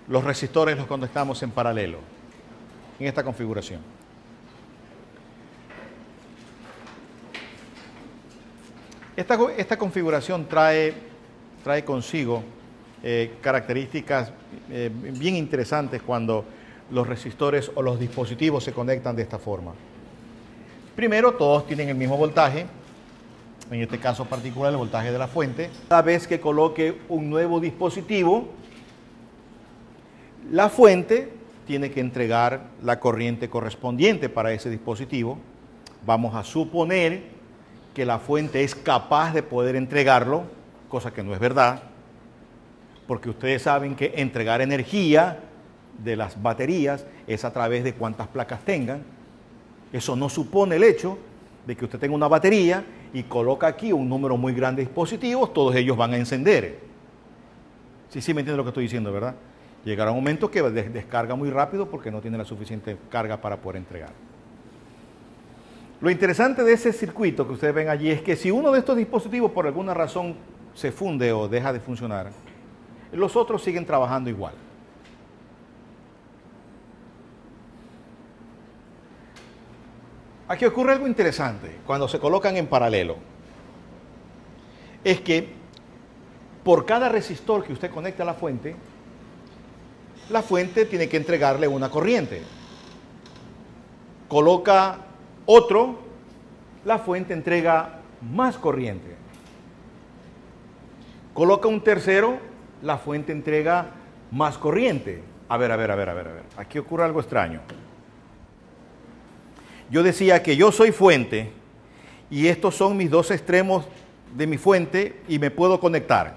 los resistores los conectamos en paralelo, en esta configuración. Esta configuración trae consigo características bien interesantes cuando los resistores o los dispositivos se conectan de esta forma. Primero, todos tienen el mismo voltaje, en este caso particular el voltaje de la fuente. Cada vez que coloque un nuevo dispositivo, la fuente tiene que entregar la corriente correspondiente para ese dispositivo. Vamos a suponer que la fuente es capaz de poder entregarlo, cosa que no es verdad, porque ustedes saben que entregar energía de las baterías es a través de cuántas placas tengan. Eso no supone el hecho de que usted tenga una batería y coloca aquí un número muy grande de dispositivos, todos ellos van a encender. Sí, me entiende lo que estoy diciendo, ¿verdad? Llegará un momento que descarga muy rápido porque no tiene la suficiente carga para poder entregar. Lo interesante de ese circuito que ustedes ven allí es que si uno de estos dispositivos por alguna razón se funde o deja de funcionar, los otros siguen trabajando igual. Aquí ocurre algo interesante cuando se colocan en paralelo. Es que por cada resistor que usted conecta a la fuente tiene que entregarle una corriente. Coloca otro, la fuente entrega más corriente. Coloca un tercero, la fuente entrega más corriente. A ver. Aquí ocurre algo extraño. Yo decía que yo soy fuente y estos son mis dos extremos de mi fuente y me puedo conectar.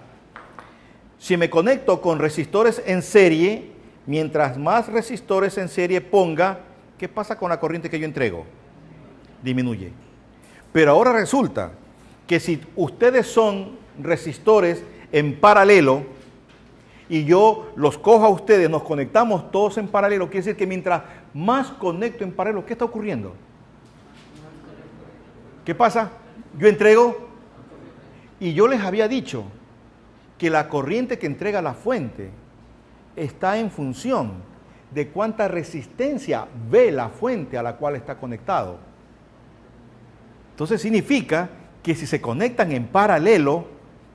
Si me conecto con resistores en serie, mientras más resistores en serie ponga, ¿qué pasa con la corriente que yo entrego? Disminuye. Pero ahora resulta que si ustedes son resistores en paralelo y yo los cojo a ustedes, nos conectamos todos en paralelo, quiere decir que mientras más conecto en paralelo, ¿qué está ocurriendo? ¿Qué pasa? Yo entrego y yo les había dicho que la corriente que entrega la fuente está en función de cuánta resistencia ve la fuente a la cual está conectado. Entonces significa que si se conectan en paralelo,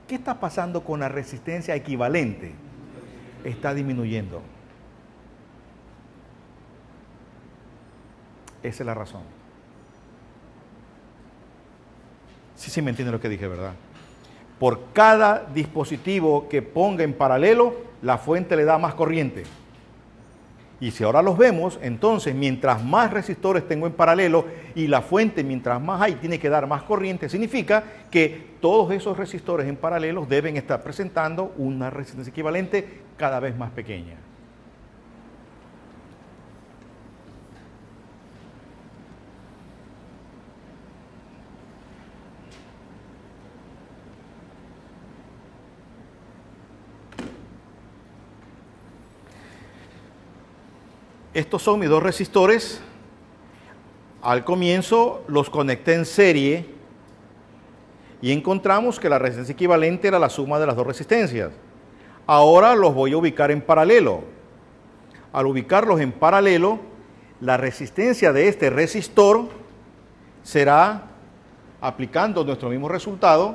¿qué está pasando con la resistencia equivalente? Está disminuyendo. Esa es la razón. Sí, me entiende lo que dije, ¿verdad? Por cada dispositivo que ponga en paralelo, la fuente le da más corriente. Y si ahora los vemos, entonces mientras más resistores tengo en paralelo y la fuente mientras más hay tiene que dar más corriente, significa que todos esos resistores en paralelo deben estar presentando una resistencia equivalente cada vez más pequeña. Estos son mis dos resistores. Al comienzo los conecté en serie y encontramos que la resistencia equivalente era la suma de las dos resistencias. Ahora los voy a ubicar en paralelo. Al ubicarlos en paralelo, la resistencia de este resistor será, aplicando nuestro mismo resultado,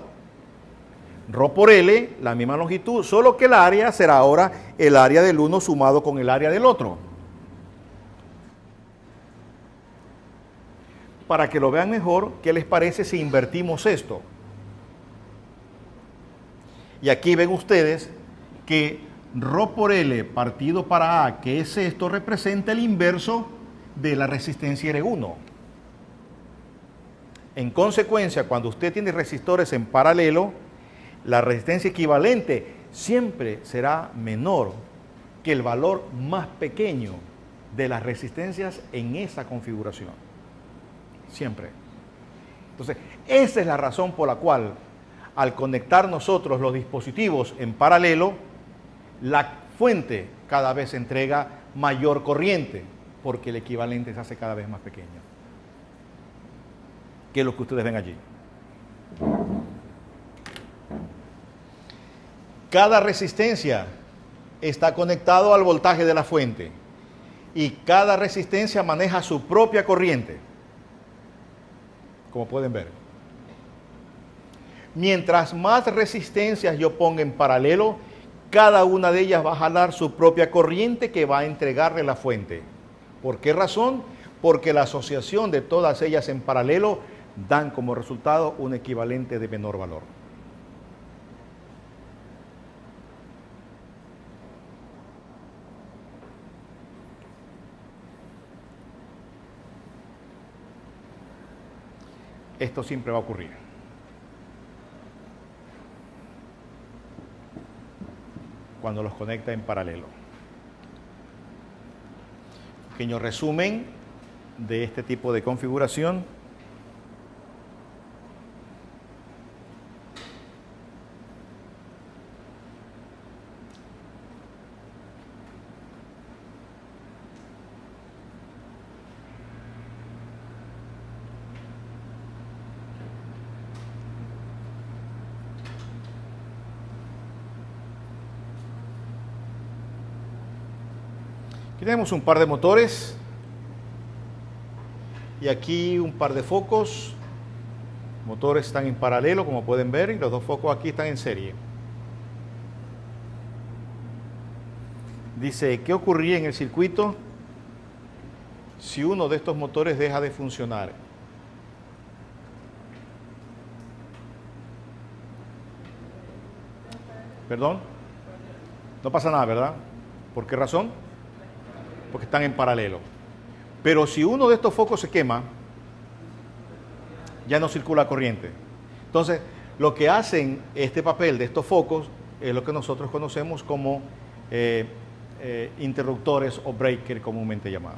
Rho por L, la misma longitud, solo que el área será ahora el área del uno sumado con el área del otro. Para que lo vean mejor, ¿qué les parece si invertimos esto? Y aquí ven ustedes que Rho por L partido para A, que es esto, representa el inverso de la resistencia R1. En consecuencia, cuando usted tiene resistores en paralelo, la resistencia equivalente siempre será menor que el valor más pequeño de las resistencias en esa configuración. Siempre. Entonces, esa es la razón por la cual al conectar nosotros los dispositivos en paralelo, la fuente cada vez entrega mayor corriente, porque el equivalente se hace cada vez más pequeño. Que es lo que ustedes ven allí. Cada resistencia está conectado al voltaje de la fuente y cada resistencia maneja su propia corriente, como pueden ver. Mientras más resistencias yo ponga en paralelo, cada una de ellas va a jalar su propia corriente que va a entregarle la fuente. ¿Por qué razón? Porque la asociación de todas ellas en paralelo dan como resultado un equivalente de menor valor. Esto siempre va a ocurrir. Cuando los conecta en paralelo. Pequeño resumen de este tipo de configuración. Aquí tenemos un par de motores y aquí un par de focos. Motores están en paralelo, como pueden ver, y los dos focos aquí están en serie. Dice, ¿qué ocurriría en el circuito si uno de estos motores deja de funcionar? ¿Perdón? No pasa nada, ¿verdad? ¿Por qué razón? Porque están en paralelo. Pero si uno de estos focos se quema, ya no circula corriente. Entonces, lo que hacen este papel de estos focos es lo que nosotros conocemos como interruptores o breakers comúnmente llamados.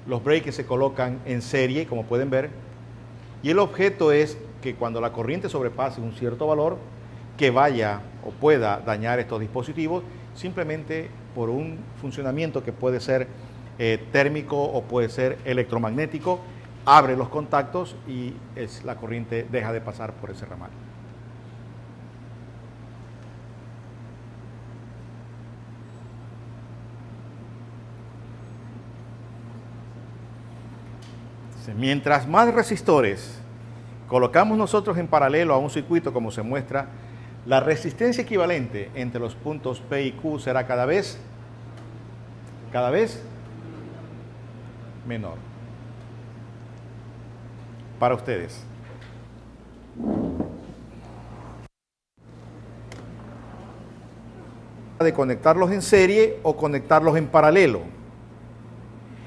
Los breakers se colocan en serie, como pueden ver, y el objeto es que cuando la corriente sobrepase un cierto valor, que vaya o pueda dañar estos dispositivos, simplemente por un funcionamiento que puede ser térmico o puede ser electromagnético, abre los contactos y la corriente deja de pasar por ese ramal. Entonces, mientras más resistores colocamos nosotros en paralelo a un circuito como se muestra, la resistencia equivalente entre los puntos P y Q será cada vez menor. Para ustedes. De conectarlos en serie o conectarlos en paralelo.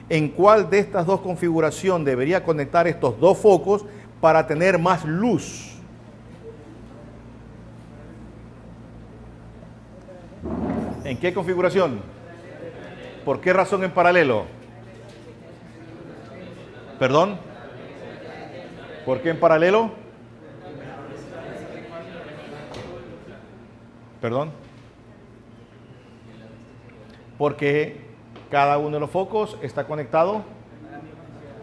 ¿En cuál de estas dos configuraciones debería conectar estos dos focos para tener más luz? ¿En qué configuración? ¿Por qué razón en paralelo? ¿Perdón? ¿Por qué en paralelo? ¿Perdón? Porque cada uno de los focos está conectado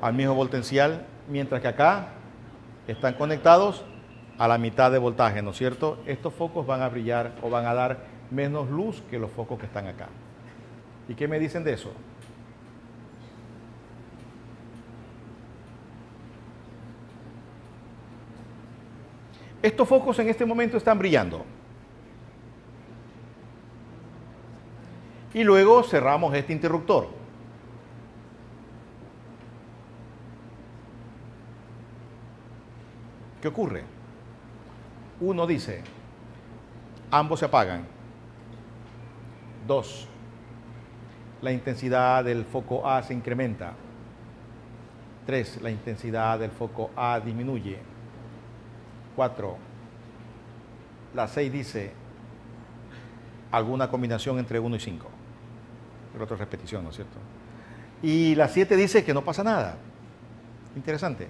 al mismo potencial, mientras que acá están conectados a la mitad de voltaje, ¿no es cierto? Estos focos van a brillar o van a dar menos luz que los focos que están acá. ¿Y qué me dicen de eso? Estos focos en este momento están brillando. Y luego cerramos este interruptor. ¿Qué ocurre? Uno dice, ambos se apagan. 2. La intensidad del foco A se incrementa. 3. La intensidad del foco A disminuye. 4. La 6 dice alguna combinación entre 1 y 5. Pero otra repetición, ¿no es cierto? Y la 7 dice que no pasa nada. Interesante.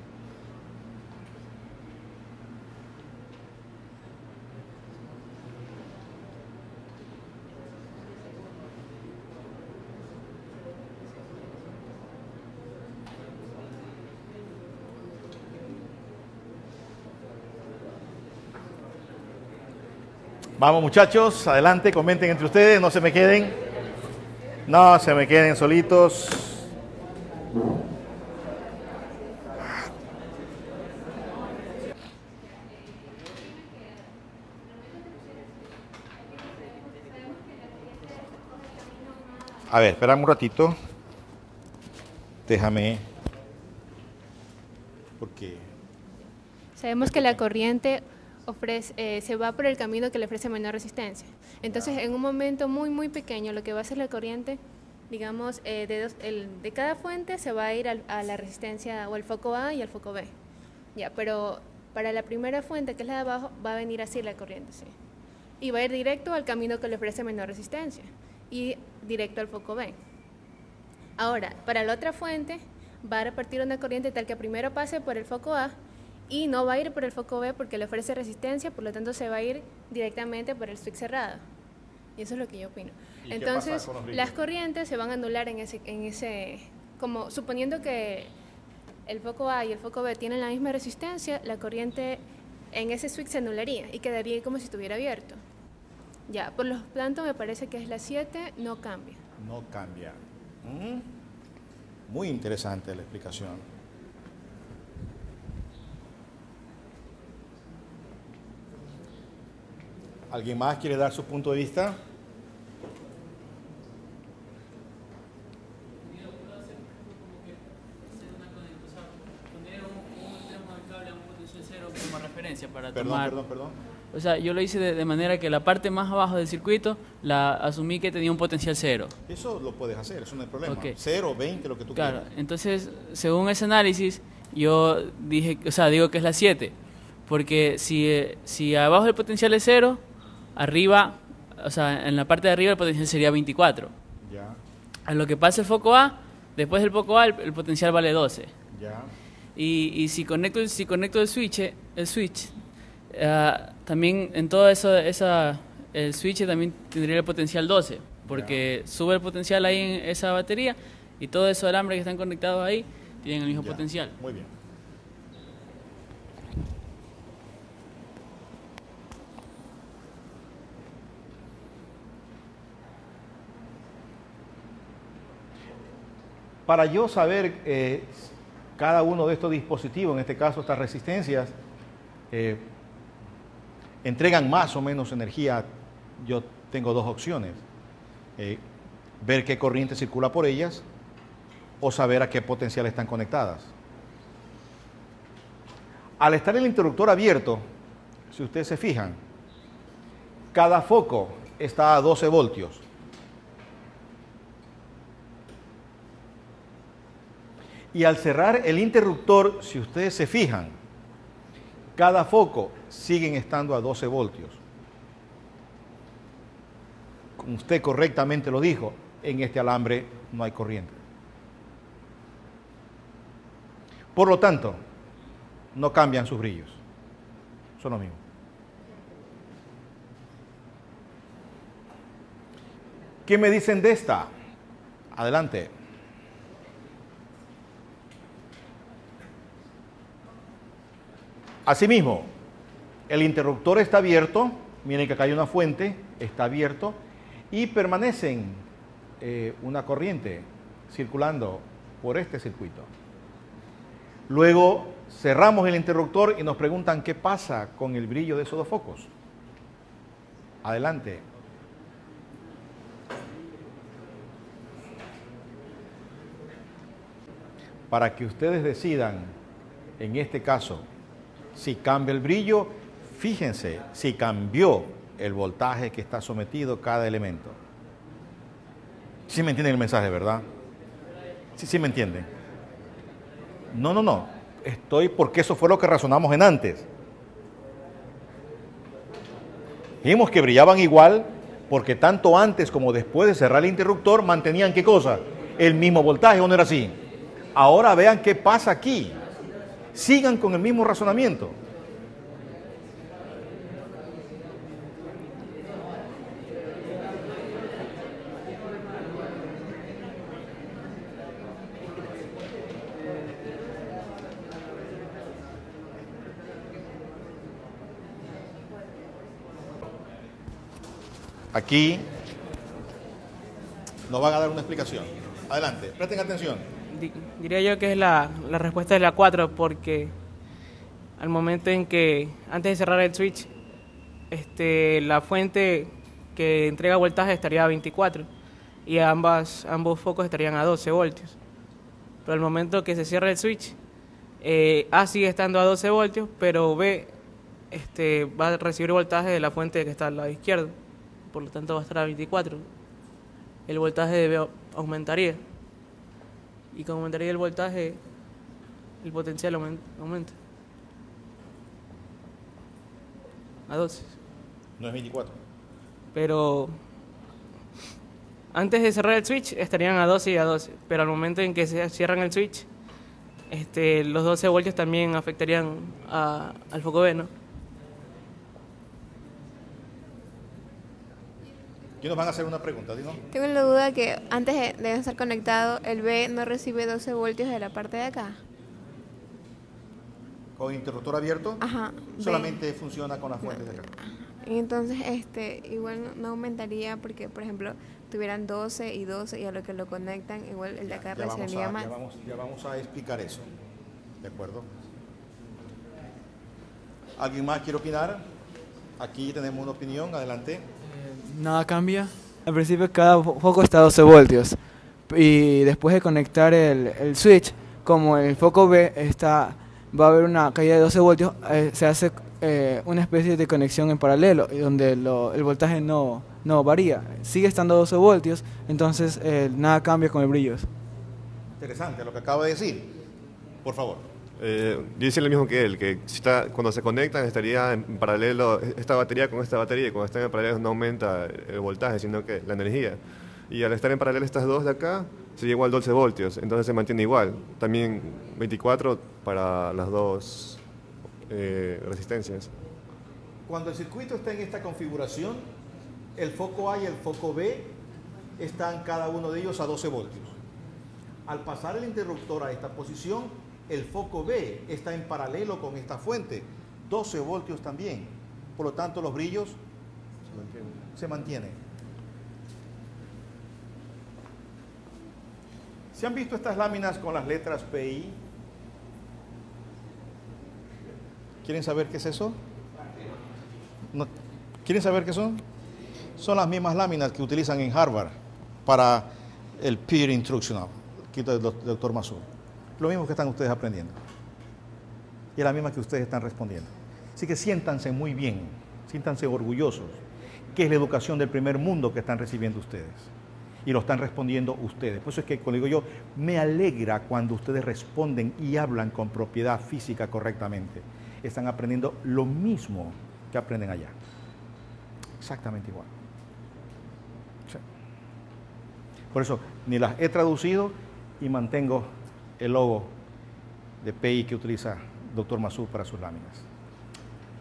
Vamos muchachos, adelante, comenten entre ustedes, no se me queden. No se me queden solitos. A ver, espérame un ratito. Déjame. Porque Sabemos que la corriente se va por el camino que le ofrece menor resistencia. Entonces, en un momento muy pequeño, lo que va a hacer la corriente, digamos, de cada fuente se va a ir a la resistencia o al foco A y al foco B. Ya, pero para la primera fuente, que es la de abajo, va a venir así la corriente, ¿sí? Y va a ir directo al camino que le ofrece menor resistencia y directo al foco B. Ahora, para la otra fuente, va a repartir una corriente tal que primero pase por el foco A y no va a ir por el foco B porque le ofrece resistencia, por lo tanto se va a ir directamente por el switch cerrado. Y eso es lo que yo opino. Entonces, las corrientes se van a anular en ese, como suponiendo que el foco A y el foco B tienen la misma resistencia, la corriente en ese switch se anularía y quedaría como si estuviera abierto. Ya, por lo tanto me parece que es la 7, no cambia. no cambia. Muy interesante la explicación. ¿Alguien más quiere dar su punto de vista? Como referencia para Perdón. O sea, yo lo hice de manera que la parte más abajo del circuito la asumí que tenía un potencial 0. Eso lo puedes hacer, eso no hay problema. Ok. 0, 20, lo que tú Claro, quieras. entonces, según ese análisis, yo dije, o sea, digo que es la 7, porque si abajo el potencial es 0, arriba, o sea, en la parte de arriba el potencial sería 24. Ya, A lo que pasa el foco A, después del foco A el potencial vale 12. ya. Y si conecto el switch, también en todo eso, el switch también tendría el potencial 12, porque sube el potencial ahí en esa batería y todos esos alambres que están conectados ahí tienen el mismo Ya. potencial. Muy bien. Para yo saber cada uno de estos dispositivos, en este caso estas resistencias, entregan más o menos energía, yo tengo dos opciones. Ver qué corriente circula por ellas o saber a qué potencial están conectadas. Al estar el interruptor abierto, si ustedes se fijan, cada foco está a 12 voltios. Y al cerrar el interruptor, si ustedes se fijan, cada foco siguen estando a 12 voltios. Como usted correctamente lo dijo, en este alambre no hay corriente. Por lo tanto, no cambian sus brillos. Son lo mismo. ¿Qué me dicen de esta? Adelante. Asimismo, el interruptor está abierto, miren que acá hay una fuente, está abierto, y permanecen una corriente circulando por este circuito. Luego cerramos el interruptor y nos preguntan qué pasa con el brillo de esos dos focos. Adelante. Para que ustedes decidan, en este caso, si cambia el brillo, fíjense si cambió el voltaje que está sometido cada elemento. ¿Sí me entienden el mensaje, verdad? Sí me entienden. No. Porque eso fue lo que razonamos en antes. Vimos que brillaban igual porque tanto antes como después de cerrar el interruptor mantenían ¿qué cosa? El mismo voltaje, ¿o no era así? Ahora vean qué pasa aquí. Sigan con el mismo razonamiento. Aquí nos van a dar una explicación. Adelante, presten atención. Diría yo que es la respuesta de la 4, porque al momento en que, antes de cerrar el switch, la fuente que entrega voltaje estaría a 24 y ambos focos estarían a 12 voltios. Pero al momento que se cierra el switch, A sigue estando a 12 voltios, pero B va a recibir voltaje de la fuente que está al lado izquierdo. Por lo tanto va a estar a 24. El voltaje de B aumentaría. Y como aumentaría el voltaje, el potencial aumenta. A 12. No es 24. Pero antes de cerrar el switch estarían a 12 y a 12. Pero al momento en que se cierran el switch, los 12 voltios también afectarían al foco B, ¿no? ¿Quién nos van a hacer una pregunta? ¿Digo? Tengo la duda que antes de estar conectado, el B no recibe 12 voltios de la parte de acá. ¿Con interruptor abierto? Ajá. Solamente funciona con las fuentes de acá. Y entonces, igual no aumentaría porque, por ejemplo, tuvieran 12 y 12 y a lo que lo conectan, igual el de acá recibiría más. Ya vamos a explicar eso. ¿De acuerdo? ¿Alguien más quiere opinar? Aquí tenemos una opinión. Adelante. Nada cambia. Al principio cada foco está a 12 voltios y después de conectar el switch, como el foco B va a haber una caída de 12 voltios, se hace una especie de conexión en paralelo donde el voltaje no varía, sigue estando a 12 voltios, entonces nada cambia con el brillo. Interesante lo que acaba de decir. Por favor. Yo decía lo mismo que él, que cuando se conectan estaría en paralelo esta batería con esta batería, y cuando están en paralelo no aumenta el voltaje, sino que la energía. Y al estar en paralelo estas dos de acá, sería igual 12 voltios, entonces se mantiene igual. También 24 para las dos resistencias. Cuando el circuito está en esta configuración, el foco A y el foco B están cada uno de ellos a 12 voltios. Al pasar el interruptor a esta posición, el foco B está en paralelo con esta fuente, 12 voltios también. Por lo tanto, los brillos se mantienen. ¿Se han visto estas láminas con las letras PI? ¿Quieren saber qué es eso? ¿No? ¿Quieren saber qué son? Son las mismas láminas que utilizan en Harvard para el Peer Instructional, que el doctor Masur. Lo mismo que están ustedes aprendiendo. Y es la misma que ustedes están respondiendo. Así que siéntanse muy bien, siéntanse orgullosos, que es la educación del primer mundo que están recibiendo ustedes. Y lo están respondiendo ustedes. Por eso es que, como digo yo, me alegra cuando ustedes responden y hablan con propiedad física correctamente. Están aprendiendo lo mismo que aprenden allá. Exactamente igual. Sí. Por eso, ni las he traducido y mantengo el logo de PI que utiliza el doctor Masur para sus láminas.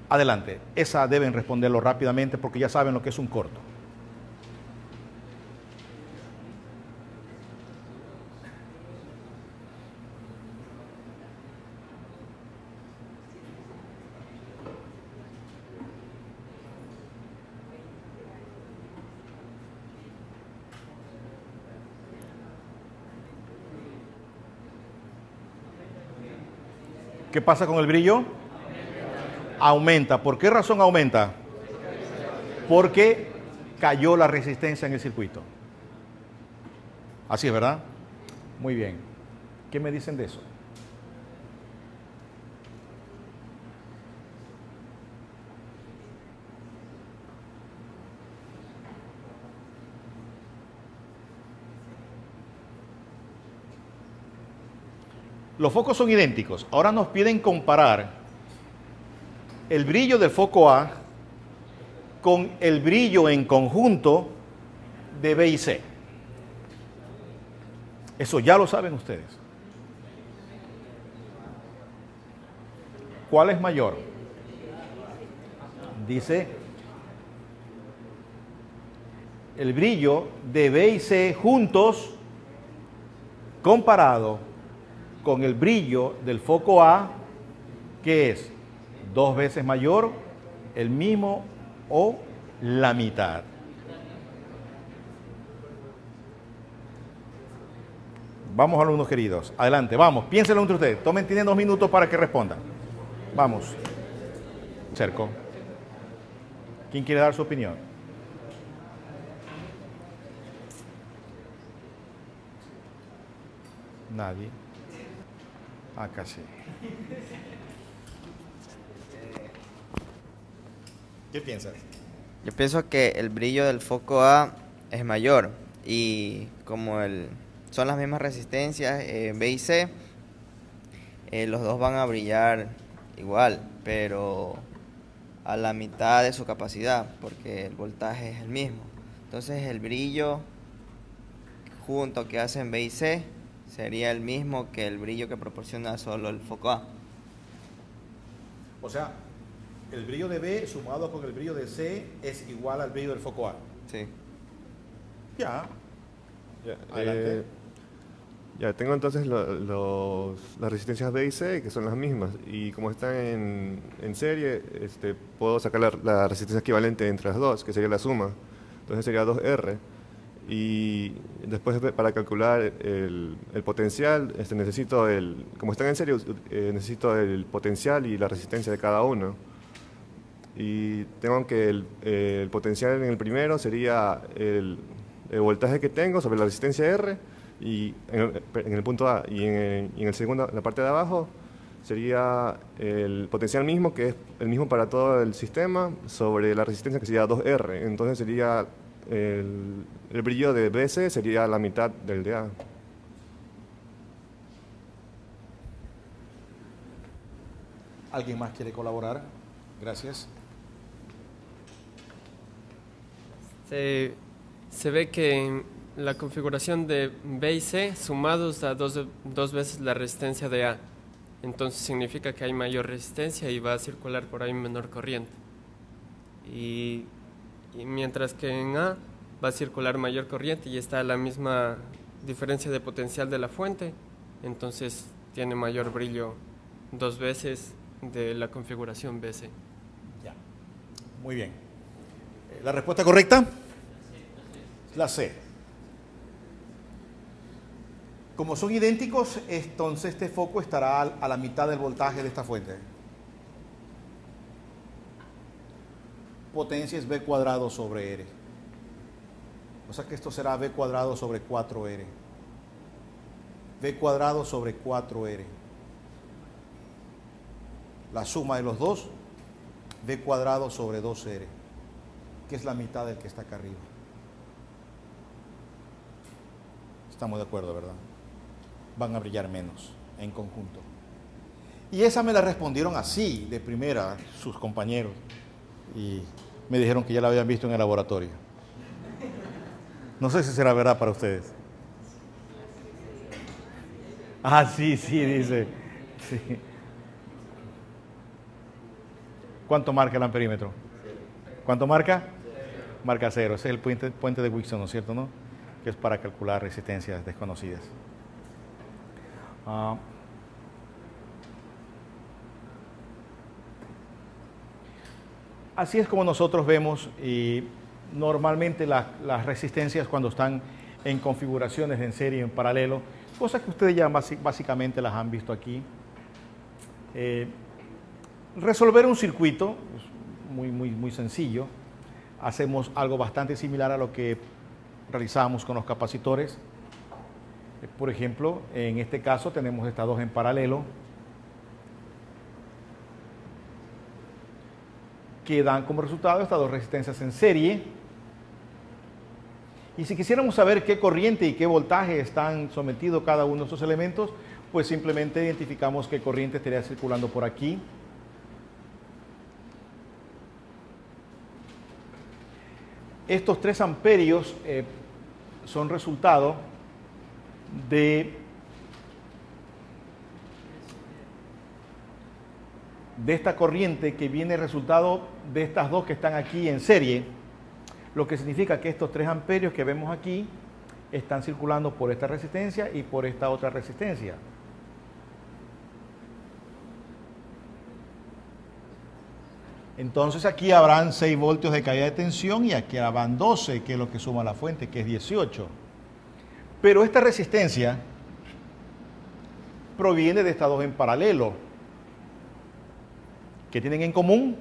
Adelante, esa deben responderlo rápidamente porque ya saben lo que es un corto. ¿Qué pasa con el brillo? Aumenta. ¿Por qué razón aumenta? Porque cayó la resistencia en el circuito. Así es, ¿verdad? Muy bien. ¿Qué me dicen de eso? Los focos son idénticos. Ahora nos piden comparar el brillo del foco A con el brillo en conjunto de B y C. Eso ya lo saben ustedes. ¿Cuál es mayor? Dice el brillo de B y C juntos comparado con el brillo del foco A, que es 2 veces mayor, el mismo o la mitad. Vamos, alumnos queridos. Adelante, vamos. Piénsenlo entre ustedes. Tienen 2 minutos para que respondan. Vamos. Cerco. ¿Quién quiere dar su opinión? Nadie. Acá sí. ¿Qué piensas? Yo pienso que el brillo del foco A es mayor y como son las mismas resistencias B y C, los dos van a brillar igual, pero a la mitad de su capacidad, porque el voltaje es el mismo. Entonces el brillo junto que hacen B y C sería el mismo que el brillo que proporciona solo el foco A. O sea, el brillo de B sumado con el brillo de C es igual al brillo del foco A. Sí. Ya. Adelante. Ya, tengo entonces las resistencias B y C, que son las mismas, y como están en serie, puedo sacar la resistencia equivalente entre las dos, que sería la suma. Entonces sería 2R. Y después para calcular el potencial, necesito como están en serie, necesito el potencial y la resistencia de cada uno. Y tengo que el potencial en el primero sería el voltaje que tengo sobre la resistencia R, y en el punto A, y en el segundo, en la parte de abajo, sería el potencial mismo, que es el mismo para todo el sistema, sobre la resistencia, que sería 2R. Entonces sería el brillo de BC sería la mitad del de A. ¿Alguien más quiere colaborar? Gracias. Se ve que en la configuración de B y C sumados da dos veces la resistencia de A. Entonces significa que hay mayor resistencia y va a circular por ahí menor corriente. Y mientras que en A va a circular mayor corriente y está a la misma diferencia de potencial de la fuente, entonces tiene mayor brillo 2 veces de la configuración BC. Ya. Muy bien. ¿La respuesta correcta? La C. Como son idénticos, entonces este foco estará a la mitad del voltaje de esta fuente. Potencia es B cuadrado sobre R. O sea que esto será B cuadrado sobre 4R. B cuadrado sobre 4R. La suma de los dos, B cuadrado sobre 2R, que es la mitad del que está acá arriba. Estamos de acuerdo, ¿verdad? Van a brillar menos en conjunto. Y esa me la respondieron así, de primera, sus compañeros. Y me dijeron que ya la habían visto en el laboratorio. No sé si será verdad para ustedes. Ah, sí, dice. Sí. ¿Cuánto marca el amperímetro? ¿Cuánto marca? Marca 0. Ese es el puente de Wixon, ¿no es cierto? ¿No? Que es para calcular resistencias desconocidas. Así es como nosotros vemos, y normalmente las resistencias cuando están en configuraciones en serie y en paralelo, cosas que ustedes ya básicamente las han visto aquí. Resolver un circuito es muy sencillo. Hacemos algo bastante similar a lo que realizamos con los capacitores. Por ejemplo, en este caso tenemos estas dos en paralelo, que dan como resultado estas dos resistencias en serie. Y si quisiéramos saber qué corriente y qué voltaje están sometidos cada uno de estos elementos, pues simplemente identificamos qué corriente estaría circulando por aquí. Estos 3 amperios son resultado de esta corriente que viene resultado de estas dos que están aquí en serie, lo que significa que estos 3 amperios que vemos aquí están circulando por esta resistencia y por esta otra resistencia. Entonces aquí habrán 6 voltios de caída de tensión y aquí habrán 12, que es lo que suma la fuente, que es 18. Pero esta resistencia proviene de estados en paralelo. ¿Qué tienen en común?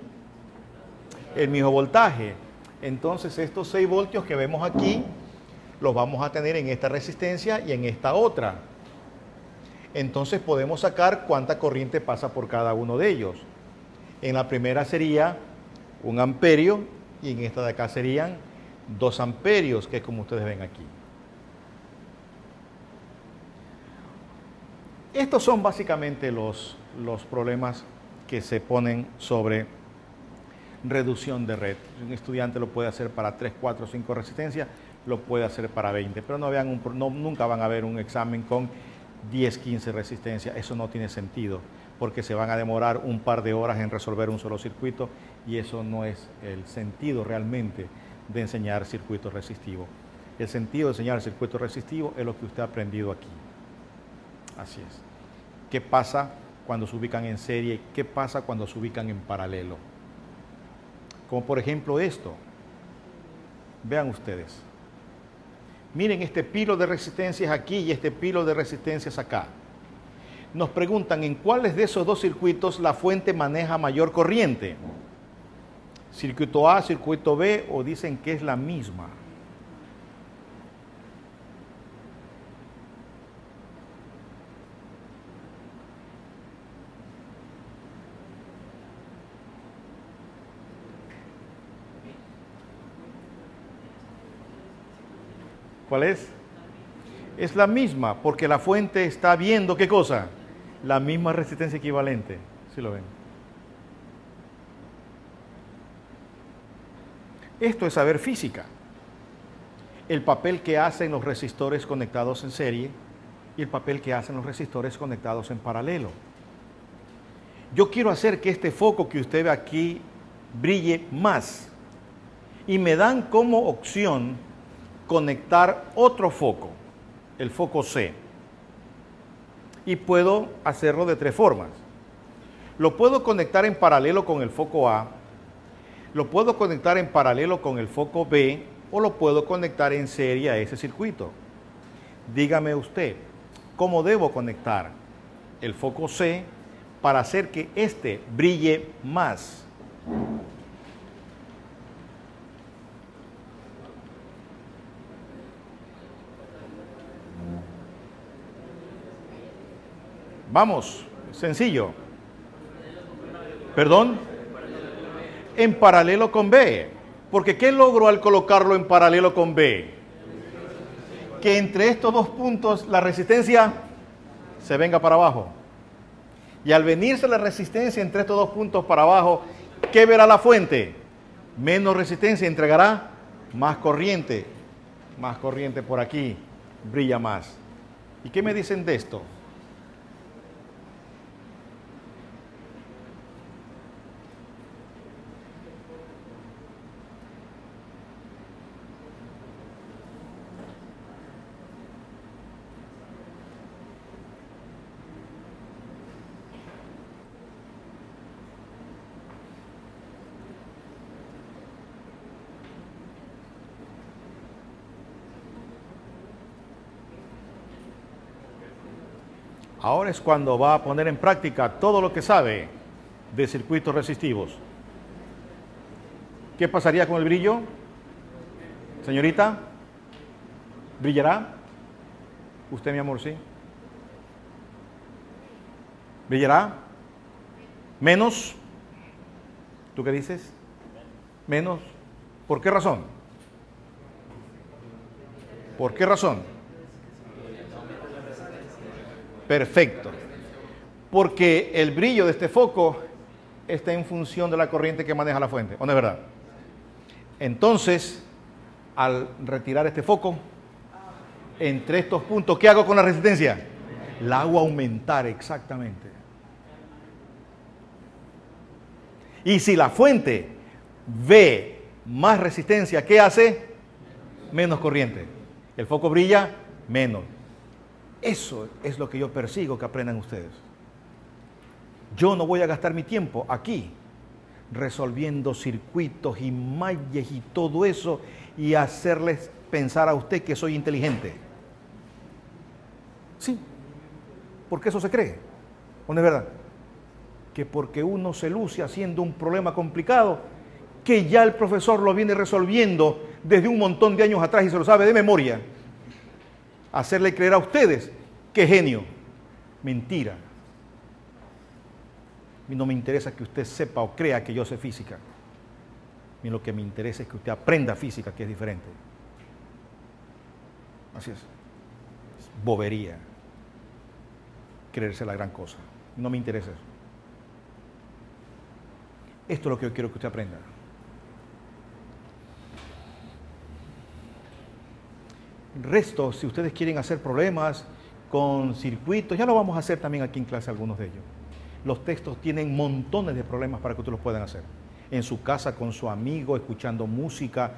El mismo voltaje. Entonces estos 6 voltios que vemos aquí los vamos a tener en esta resistencia y en esta otra. Entonces podemos sacar cuánta corriente pasa por cada uno de ellos. En la primera sería 1 amperio y en esta de acá serían 2 amperios, que es como ustedes ven aquí. Estos son básicamente los problemas que se ponen sobre reducción de red. Un estudiante lo puede hacer para 3, 4, 5 resistencias, lo puede hacer para 20, pero nunca van a ver un examen con 10, 15 resistencias. Eso no tiene sentido, porque se van a demorar un par de horas en resolver un solo circuito y eso no es el sentido realmente de enseñar circuitos resistivos. El sentido de enseñar circuitos resistivos es lo que usted ha aprendido aquí. Así es. ¿Qué pasa cuando se ubican en serie? ¿Qué pasa cuando se ubican en paralelo? Como por ejemplo esto. Vean ustedes. Miren este pilo de resistencias aquí y este pilo de resistencias acá. Nos preguntan en cuáles de esos dos circuitos la fuente maneja mayor corriente. Circuito A, circuito B, o dicen que es la misma. ¿Cuál es? Es la misma, porque la fuente está viendo, ¿qué cosa? La misma resistencia equivalente. ¿Sí lo ven? Esto es saber física. El papel que hacen los resistores conectados en serie y el papel que hacen los resistores conectados en paralelo. Yo quiero hacer que este foco que usted ve aquí brille más. Y me dan como opción conectar otro foco, el foco C. Y puedo hacerlo de 3 formas. Lo puedo conectar en paralelo con el foco A, lo puedo conectar en paralelo con el foco B o lo puedo conectar en serie a ese circuito. Dígame usted, ¿cómo debo conectar el foco C para hacer que este brille más? Vamos, sencillo. ¿Perdón? En paralelo con B. Porque ¿qué logro al colocarlo en paralelo con B? Que entre estos dos puntos la resistencia se venga para abajo. Y al venirse la resistencia entre estos dos puntos para abajo, ¿qué verá la fuente? Menos resistencia, entregará más corriente. Más corriente por aquí, brilla más. ¿Y qué me dicen de esto? Ahora es cuando va a poner en práctica todo lo que sabe de circuitos resistivos. ¿Qué pasaría con el brillo? Señorita, ¿brillará? Usted, mi amor, sí. ¿Brillará? ¿Menos? ¿Tú qué dices? ¿Menos? ¿Por qué razón? ¿Por qué razón? Perfecto. Porque el brillo de este foco está en función de la corriente que maneja la fuente, ¿o no es verdad? Entonces, al retirar este foco, entre estos puntos, ¿qué hago con la resistencia? La hago aumentar, exactamente. Y si la fuente ve más resistencia, ¿qué hace? Menos corriente. El foco brilla menos. Eso es lo que yo persigo que aprendan ustedes. Yo no voy a gastar mi tiempo aquí resolviendo circuitos y malles y todo eso y hacerles pensar a usted que soy inteligente. Sí, porque eso se cree, ¿o no es verdad? Que porque uno se luce haciendo un problema complicado, que ya el profesor lo viene resolviendo desde un montón de años atrás y se lo sabe de memoria, hacerle creer a ustedes que genio. Mentira. A mí no me interesa que usted sepa o crea que yo sé física. A mí lo que me interesa es que usted aprenda física, que es diferente. Así es. Es bobería. Creerse la gran cosa. No me interesa eso. Esto es lo que yo quiero que usted aprenda. El resto, si ustedes quieren hacer problemas con circuitos, ya lo vamos a hacer también aquí en clase algunos de ellos. Los textos tienen montones de problemas para que ustedes los puedan hacer. En su casa, con su amigo, escuchando música,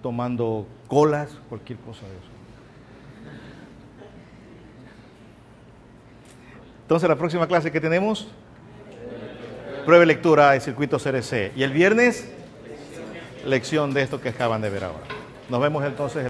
tomando colas, cualquier cosa de eso. Entonces, la próxima clase que tenemos, prueba de lectura de circuito CRC. Y el viernes, lección de esto que acaban de ver ahora. Nos vemos entonces.